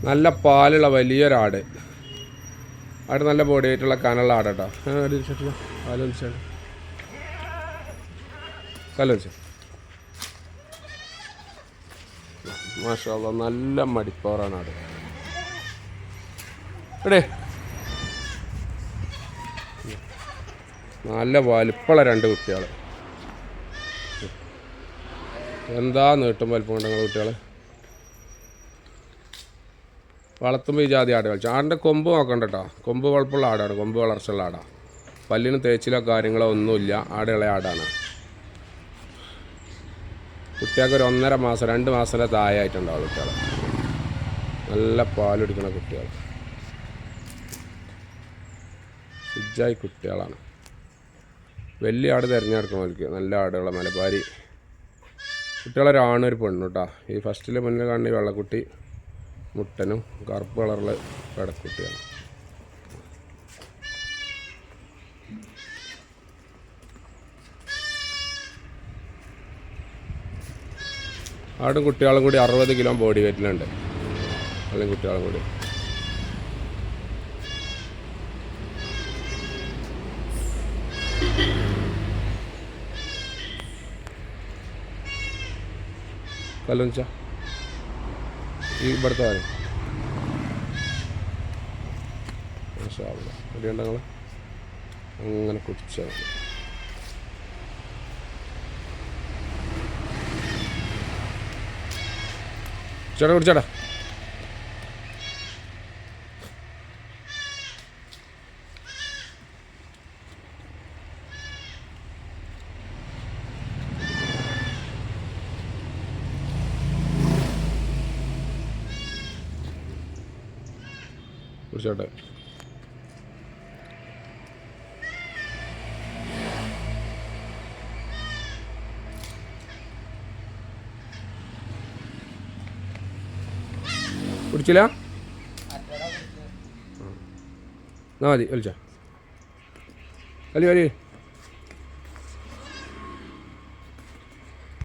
നല്ല പാലുള്ള വലിയൊരാട്. ആട് നല്ല ബോഡി ആയിട്ടുള്ള കനുള്ള ആട് കേട്ടോ. കലോത്സവം മാഷാ അല്ലാഹ് നല്ല മടിപ്പവറാണ് ആട്. ഇവിടെ നല്ല വലിപ്പമുള്ള 2 കുട്ടികൾ. എന്താ നീട്ടും വലിപ്പം കൊണ്ട് നിങ്ങൾ കുട്ടികൾ. വളർത്തുമ്പോൾ ഈ ജാതി ആട് കളിച്ചു. ആടിൻ്റെ കൊമ്പ് നോക്കണ്ട കേട്ടോ. കൊമ്പ് വളപ്പുള്ള ആടാണ്, കൊമ്പ് വളർച്ചയുള്ള ആടാണ്. പല്ലിന് തേച്ചിലോ കാര്യങ്ങളോ ഒന്നുമില്ല. ആട് ഇളയ ആടാണ്. കുട്ടികൾക്ക് ഒരു 1.5 മാസം 2 മാസത്തിൻ്റെ താഴെയായിട്ടുണ്ടാവും കുട്ടികൾ. നല്ല പാലുടിക്കണ കുട്ടികൾ, സിജായി കുട്ടികളാണ്. വലിയ ആട് തിരഞ്ഞെടുക്കണവർക്ക് നല്ല ആടുകളെ മലബാരി കുട്ടികളൊരാണും ഒരു പെണ്ണു കേട്ടോ. ഈ ഫസ്റ്റിൽ മുന്നിൽ കാണുന്ന ഈ വെള്ളക്കുട്ടി മുട്ടനും കറുപ്പ് കളറിൽ കിടക്കുട്ടിയാണ്. ആടും കുട്ടികളും കൂടി 60 കിലോ ബോഡി വെയിറ്റിലുണ്ട്. അല്ലെങ്കിൽ കുട്ടികളും കൂടി കല്ലുവെച്ചാ ഈ ഇവിടുത്തെ കാര്യം ഞങ്ങൾ അങ്ങനെ കുടിച്ചാൽ മതി. ചേട്ടാ കുടിച്ചേട്ടാ. കുടിച്ചോട്ടെ. കുടിച്ചില്ല എന്നാ മതി വലിച്ച വലി വലി